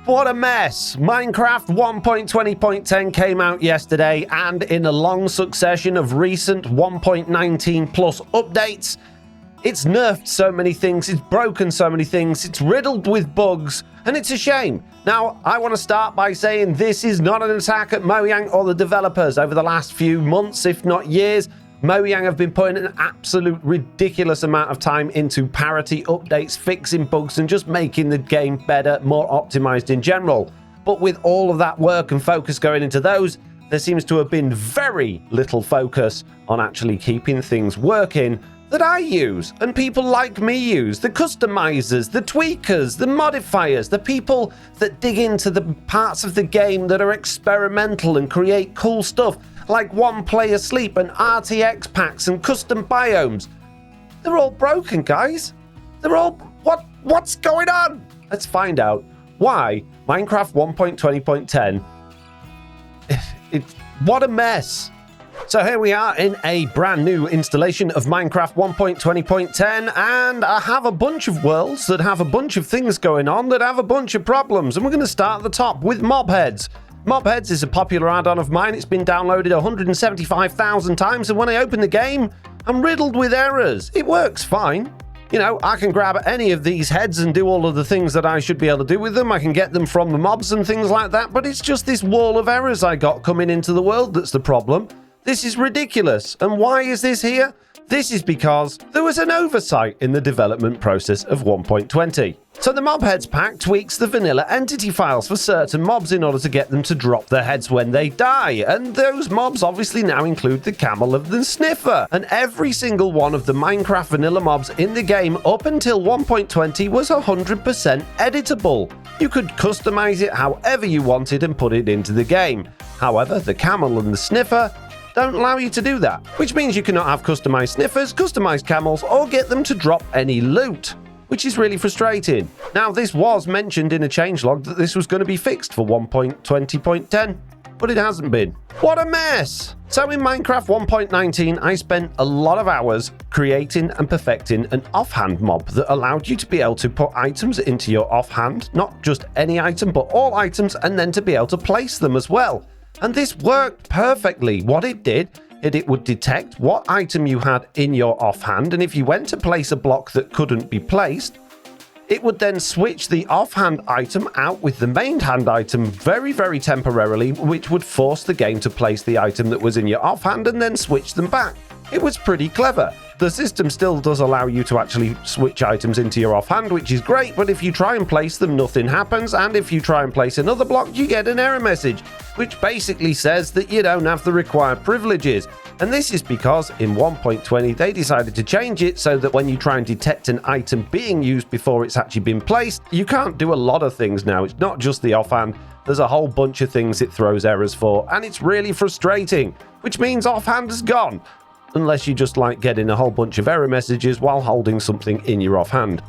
What a mess! Minecraft 1.20.10 came out yesterday, and in a long succession of recent 1.19 plus updates, it's nerfed so many things, it's broken so many things, it's riddled with bugs, and it's a shame. Now, I want to start by saying this is not an attack at Mojang or the developers. Over the last few months, if not years, Mojang have been putting an absolute ridiculous amount of time into Parity updates, fixing bugs, and just making the game better, more optimized in general. But with all of that work and focus going into those, there seems to have been very little focus on actually keeping things working that I use and people like me use, the customizers, the tweakers, the modifiers, the people that dig into the parts of the game that are experimental and create cool stuff like one player sleep and RTX packs and custom biomes. They're all broken, guys. They're all... What's going on? Let's find out why Minecraft 1.20.10... What a mess. So here we are in a brand new installation of Minecraft 1.20.10, and I have a bunch of worlds that have a bunch of things going on that have a bunch of problems, and we're going to start at the top with mob heads. Mob heads is a popular add-on of mine. It's been downloaded 175,000 times, and when I open the game, I'm riddled with errors. It works fine. You know, I can grab any of these heads and do all of the things that I should be able to do with them. I can get them from the mobs and things like that, but it's just this wall of errors I got coming into the world that's the problem. This is ridiculous. And why is this here? This is because there was an oversight in the development process of 1.20. So the mob heads pack tweaks the vanilla entity files for certain mobs in order to get them to drop their heads when they die. And those mobs obviously now include the camel of the sniffer. And every single one of the Minecraft vanilla mobs in the game up until 1.20 was 100% editable. You could customize it however you wanted and put it into the game. However, the camel and the sniffer don't allow you to do that, which means you cannot have customized sniffers, customized camels, or get them to drop any loot, which is really frustrating. Now, this was mentioned in a changelog that this was going to be fixed for 1.20.10, but it hasn't been. What a mess! So in Minecraft 1.19, I spent a lot of hours creating and perfecting an offhand mob that allowed you to be able to put items into your offhand, not just any item, but all items, and then to be able to place them as well. And this worked perfectly. What it did, it would detect what item you had in your offhand, and if you went to place a block that couldn't be placed, it would then switch the offhand item out with the main hand item very, very temporarily, which would force the game to place the item that was in your offhand and then switch them back. It was pretty clever. The system still does allow you to actually switch items into your offhand, which is great, but if you try and place them, nothing happens, and if you try and place another block, you get an error message, which basically says that you don't have the required privileges. And this is because in 1.20 they decided to change it so that when you try and detect an item being used before it's actually been placed, you can't do a lot of things now. It's not just the offhand, there's a whole bunch of things it throws errors for, and it's really frustrating, which means offhand is gone. Unless you just like getting a whole bunch of error messages while holding something in your offhand.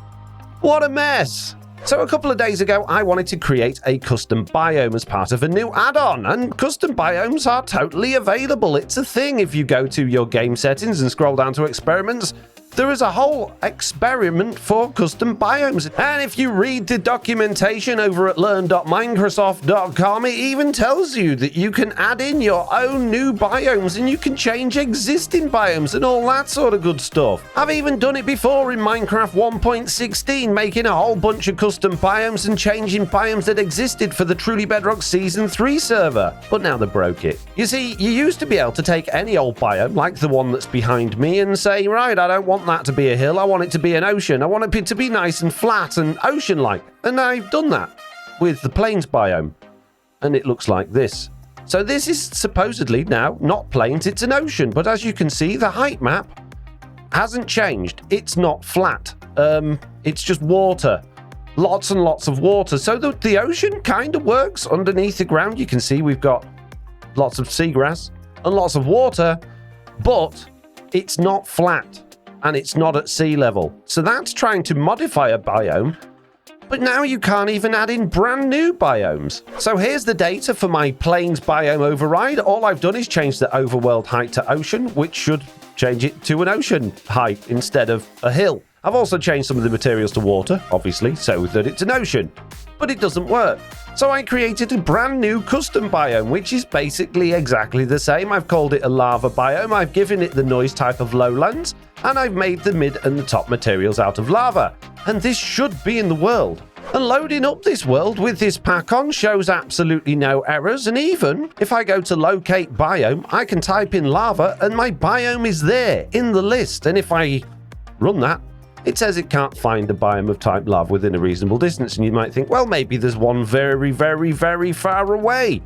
What a mess! So a couple of days ago, I wanted to create a custom biome as part of a new add-on, and custom biomes are totally available. It's a thing. If you go to your game settings and scroll down to experiments, there is a whole experiment for custom biomes. And if you read the documentation over at learn.microsoft.com, it even tells you that you can add in your own new biomes and you can change existing biomes and all that sort of good stuff. I've even done it before in Minecraft 1.16, making a whole bunch of custom biomes and changing biomes that existed for the Truly Bedrock Season 3 server. But now they broke it. You see, you used to be able to take any old biome, like the one that's behind me, and say, right, I don't want that to be a hill, I want it to be an ocean, I want it to be nice and flat and ocean-like. And I've done that with the plains biome, and it looks like this. So this is supposedly now not plains, it's an ocean, but as you can see, the height map hasn't changed. It's not flat. It's just water. Lots and lots of water. So the ocean kind of works underneath the ground. You can see we've got lots of seagrass and lots of water, but it's not flat. And it's not at sea level. So that's trying to modify a biome, but now you can't even add in brand new biomes. So here's the data for my plains biome override. All I've done is change the overworld height to ocean, which should change it to an ocean height instead of a hill. I've also changed some of the materials to water, obviously, so that it's an ocean. But it doesn't work. So I created a brand new custom biome, which is basically exactly the same. I've called it a lava biome, I've given it the noise type of lowlands, and I've made the mid and the top materials out of lava. And this should be in the world. And loading up this world with this pack on shows absolutely no errors, and even if I go to locate biome, I can type in lava and my biome is there in the list. And if I run that, it says it can't find a biome of type lava within a reasonable distance. And you might think, well, maybe there's one very, very, very far away.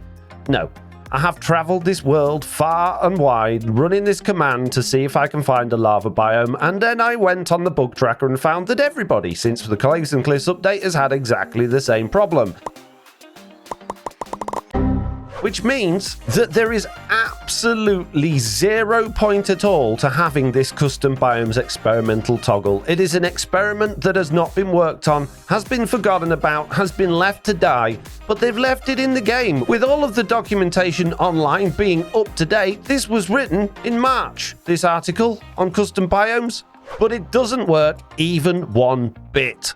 No. I have traveled this world far and wide, running this command to see if I can find a lava biome, and then I went on the bug tracker and found that everybody, since the Caves and Cliffs update, has had exactly the same problem. Which means that there is absolutely 0 point at all to having this custom biomes experimental toggle. It is an experiment that has not been worked on, has been forgotten about, has been left to die, but they've left it in the game. With all of the documentation online being up to date, this was written in March, this article on custom biomes, but it doesn't work even one bit.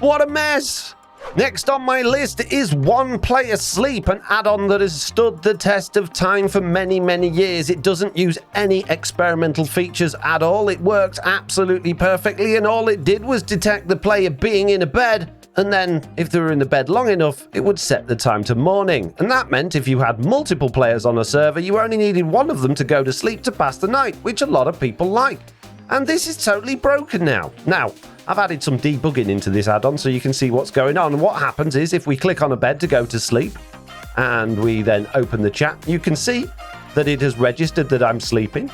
What a mess! Next on my list is One Player Sleep, an add-on that has stood the test of time for many, many years. It doesn't use any experimental features at all. It works absolutely perfectly, and all it did was detect the player being in a bed, and then if they were in the bed long enough, it would set the time to morning. And that meant if you had multiple players on a server, you only needed one of them to go to sleep to pass the night, which a lot of people like. And this is totally broken now. Now, I've added some debugging into this add-on so you can see what's going on. And what happens is if we click on a bed to go to sleep and we then open the chat, you can see that it has registered that I'm sleeping.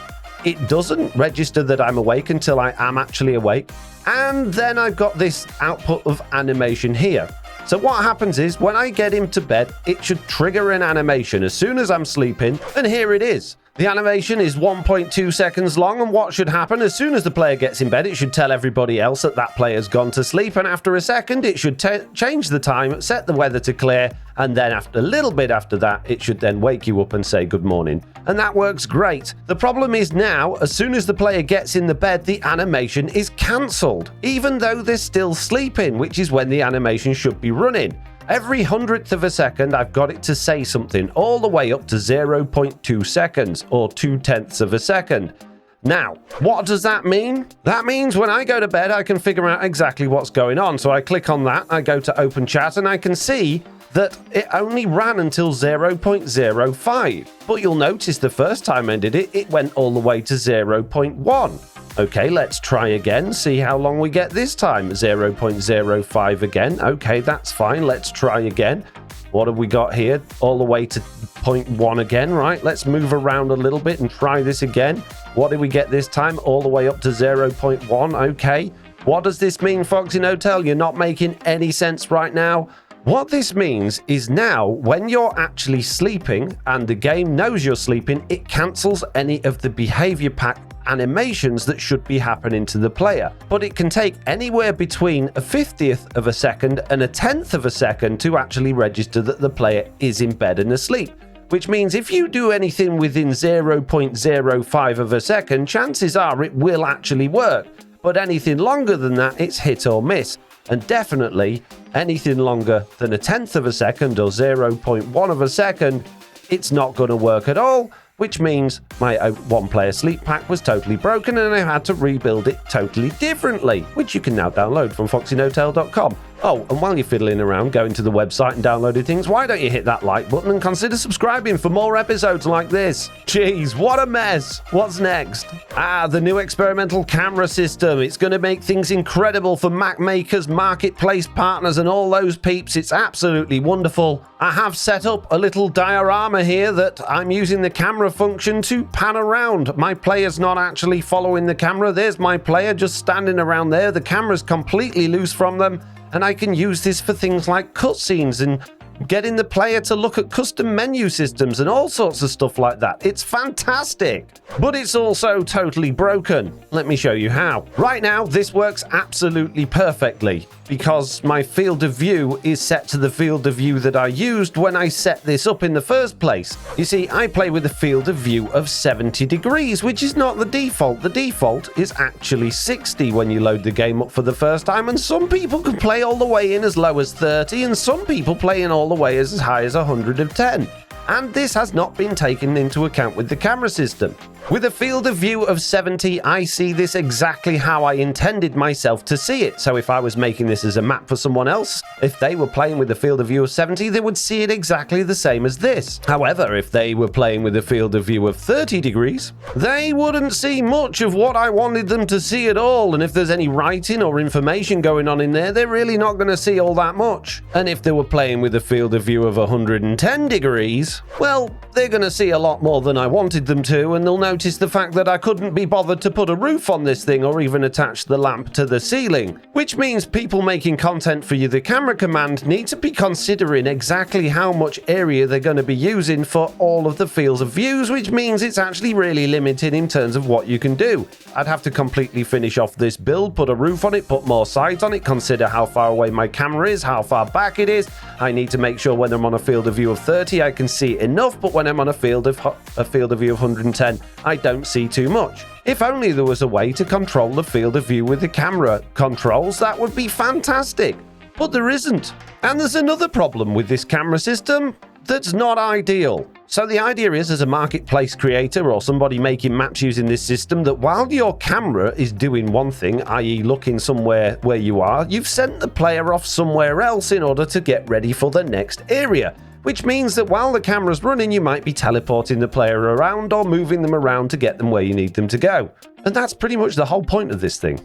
It doesn't register that I'm awake until I am actually awake. And then I've got this output of animation here. So what happens is when I get him to bed, it should trigger an animation as soon as I'm sleeping. And here it is. The animation is 1.2 seconds long, and what should happen as soon as the player gets in bed, it should tell everybody else that that player's gone to sleep, and after a second it should change the time, set the weather to clear, and then after a little bit after that it should then wake you up and say good morning. And that works great. The problem is now, as soon as the player gets in the bed, the animation is cancelled, even though they're still sleeping, which is when the animation should be running. Every 100th of a second, I've got it to say something, all the way up to 0.2 seconds, or 0.2 of a second. Now, what does that mean? That means when I go to bed, I can figure out exactly what's going on. So I click on that, I go to open chat, and I can see that it only ran until 0.05. But you'll notice the first time I did it, it went all the way to 0.1. Okay, let's try again, see how long we get this time. 0.05 again. Okay, that's fine. Let's try again. What have we got here? All the way to 0.1 again, right? Let's move around a little bit and try this again. What did we get this time? All the way up to 0.1. Okay. What does this mean, FoxyNoTail? You're not making any sense right now. What this means is now, when you're actually sleeping and the game knows you're sleeping, it cancels any of the behavior pack animations that should be happening to the player. But it can take anywhere between a 50th of a second and a 10th of a second to actually register that the player is in bed and asleep. Which means if you do anything within 0.05 of a second, chances are it will actually work. But anything longer than that, it's hit or miss. And definitely anything longer than a 10th of a second or 0.1 of a second, it's not going to work at all, which means my one player sleep pack was totally broken and I had to rebuild it totally differently, which you can now download from FoxyNoTail.com. Oh, and while you're fiddling around going to the website and downloading things, why don't you hit that like button and consider subscribing for more episodes like this? Jeez, what a mess. What's next? The new experimental camera system. It's going to make things incredible for Mac makers, marketplace partners, and all those peeps. It's absolutely wonderful. I have set up a little diorama here that I'm using the camera function to pan around. My player's not actually following the camera. There's my player just standing around there. The camera's completely loose from them. And I can use this for things like cutscenes and getting the player to look at custom menu systems and all sorts of stuff like that. It's fantastic, but it's also totally broken. Let me show you how. Right now, this works absolutely perfectly because my field of view is set to the field of view that I used when I set this up in the first place. You see, I play with a field of view of 70 degrees, which is not the default. The default is actually 60 when you load the game up for the first time, and some people can play all the way in as low as 30, and some people play in all the the way as high as 110. And this has not been taken into account with the camera system. With a field of view of 70, I see this exactly how I intended myself to see it. So if I was making this as a map for someone else, if they were playing with a field of view of 70, they would see it exactly the same as this. However, if they were playing with a field of view of 30 degrees, they wouldn't see much of what I wanted them to see at all. And if there's any writing or information going on in there, they're really not going to see all that much. And if they were playing with a field of view of 110 degrees, well, they're going to see a lot more than I wanted them to, and they'll notice the fact that I couldn't be bothered to put a roof on this thing or even attach the lamp to the ceiling. Which means people making content for you, the camera command, need to be considering exactly how much area they're going to be using for all of the fields of views, which means it's actually really limited in terms of what you can do. I'd have to completely finish off this build, put a roof on it, put more sight on it, consider how far away my camera is, how far back it is. I need to make sure when I'm on a field of view of 30, I can see enough, but when I'm on a field of view of 110, I don't see too much. If only there was a way to control the field of view with the camera controls, that would be fantastic. But there isn't. And there's another problem with this camera system that's not ideal. So the idea is, as a marketplace creator or somebody making maps using this system, that while your camera is doing one thing, i.e. looking somewhere where you are, you've sent the player off somewhere else in order to get ready for the next area. Which means that while the camera's running, you might be teleporting the player around or moving them around to get them where you need them to go. And that's pretty much the whole point of this thing.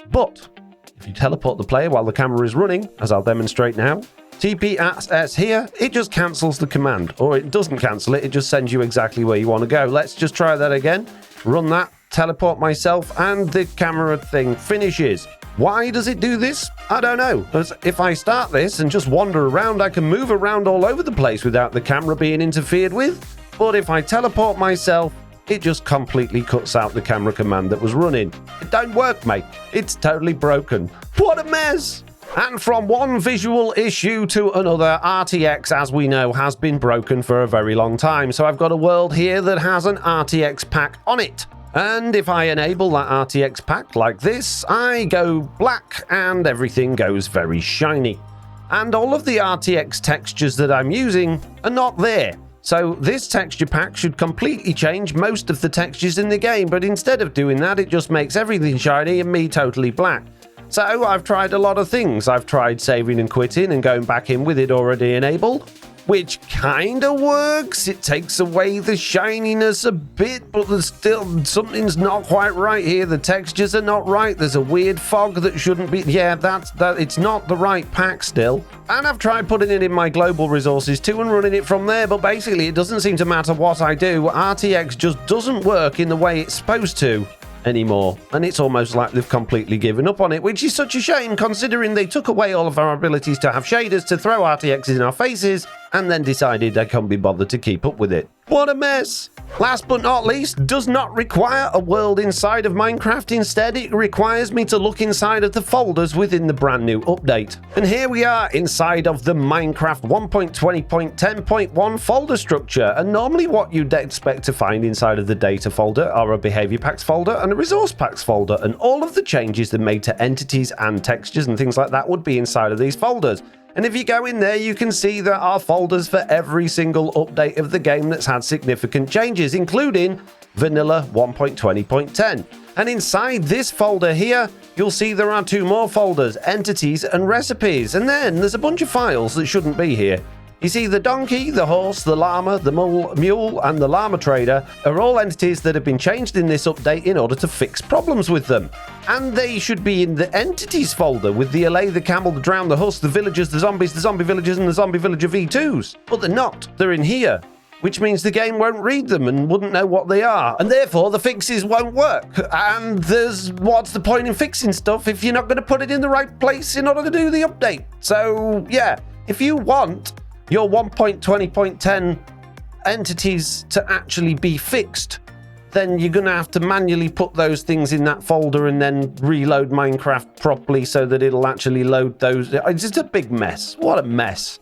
But if you teleport the player while the camera is running, as I'll demonstrate now, TP here, it just cancels the command. Or it doesn't cancel it, it just sends you exactly where you want to go. Let's just try that again. Run that, teleport myself, and the camera thing finishes. Why does it do this? I don't know. If I start this and just wander around, I can move around all over the place without the camera being interfered with. But if I teleport myself, it just completely cuts out the camera command that was running. It don't work, mate. It's totally broken. What a mess! And from one visual issue to another, RTX, as we know, has been broken for a very long time. So I've got a world here that has an RTX pack on it. And if I enable that RTX pack like this, I go black and everything goes very shiny. And all of the RTX textures that I'm using are not there. So this texture pack should completely change most of the textures in the game, but instead of doing that, it just makes everything shiny and me totally black. So I've tried a lot of things. I've tried saving and quitting and going back in with it already enabled, which kind of works. It takes away the shininess a bit, but there's still something's not quite right here. The textures are not right. There's a weird fog that shouldn't be. Yeah, that it's not the right pack still. And I've tried putting it in my global resources too and running it from there, but basically it doesn't seem to matter what I do. RTX just doesn't work in the way it's supposed to anymore, and it's almost like they've completely given up on it, which is such a shame considering they took away all of our abilities to have shaders to throw RTXs in our faces and then decided they can't be bothered to keep up with it. What a mess! Last but not least, does not require a world inside of Minecraft. Instead, it requires me to look inside of the folders within the brand new update. And here we are inside of the Minecraft 1.20.10.1 folder structure. And normally what you'd expect to find inside of the data folder are a behavior packs folder and a resource packs folder. And all of the changes that made to entities and textures and things like that would be inside of these folders. And if you go in there, you can see there are folders for every single update of the game that's had significant changes, including Vanilla 1.20.10. And inside this folder here, you'll see there are two more folders, Entities and Recipes. And then there's a bunch of files that shouldn't be here. You see, the donkey, the horse, the llama, the mule, and the llama trader are all entities that have been changed in this update in order to fix problems with them. And they should be in the entities folder with the allay, the camel, the drown, the husk, the villagers, the zombies, the zombie villagers, and the zombie villager V2s. But they're not. They're in here, which means the game won't read them and wouldn't know what they are. And therefore, the fixes won't work. And what's the point in fixing stuff if you're not going to put it in the right place in order to do the update? So, yeah, if you want your 1.20.10 entities to actually be fixed, then you're going to have to manually put those things in that folder and then reload Minecraft properly so that it'll actually load those. It's just a big mess. What a mess.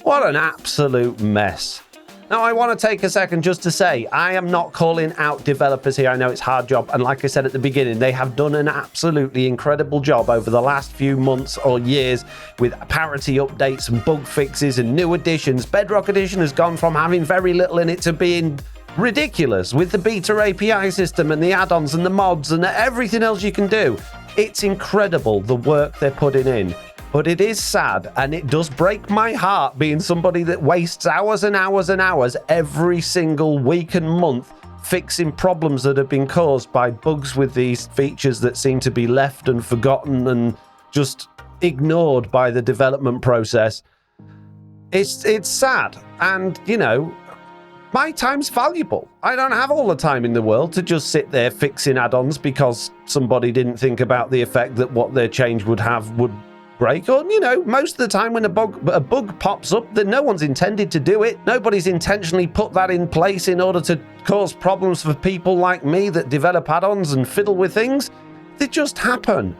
What an absolute mess. Now, I want to take a second just to say, I am not calling out developers here. I know it's a hard job. And like I said at the beginning, they have done an absolutely incredible job over the last few months or years with Parity updates and bug fixes and new additions. Bedrock Edition has gone from having very little in it to being ridiculous with the beta API system and the add-ons and the mods and everything else you can do. It's incredible the work they're putting in. But it is sad, and it does break my heart being somebody that wastes hours and hours and hours every single week and month fixing problems that have been caused by bugs with these features that seem to be left and forgotten and just ignored by the development process. It's sad, and, you know, my time's valuable. I don't have all the time in the world to just sit there fixing add-ons because somebody didn't think about the effect that what their change would have would break. Or, you know, most of the time when a bug pops up, then no one's intended to do it. Nobody's intentionally put that in place in order to cause problems for people like me that develop add-ons and fiddle with things. They just happen.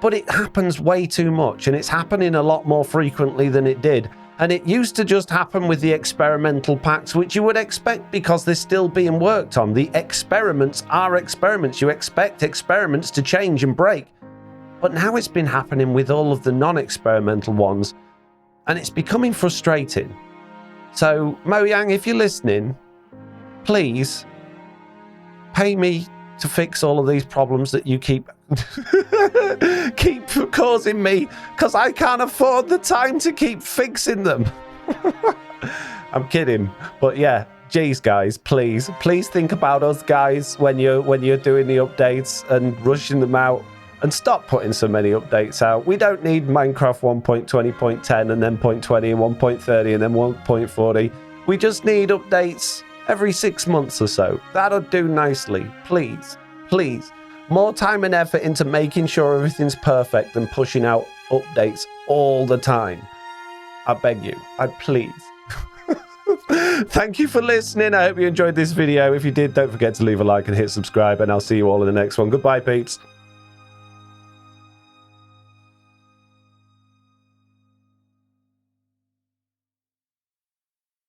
But it happens way too much, and it's happening a lot more frequently than it did. And it used to just happen with the experimental packs, which you would expect because they're still being worked on. The experiments are experiments. You expect experiments to change and break. But now it's been happening with all of the non-experimental ones, and it's becoming frustrating. So, Mojang, if you're listening, please pay me to fix all of these problems that you keep causing me, because I can't afford the time to keep fixing them. I'm kidding, but yeah, geez, guys, please think about us guys when you're doing the updates and rushing them out. And stop putting so many updates out. We don't need Minecraft 1.20.10 and then 0.20 and 1.30 and then 1.40. We just need updates every 6 months or so. That'll do nicely. Please. More time and effort into making sure everything's perfect than pushing out updates all the time. I beg you. I please. Thank you for listening. I hope you enjoyed this video. If you did, don't forget to leave a like and hit subscribe, and I'll see you all in the next one. Goodbye, peeps.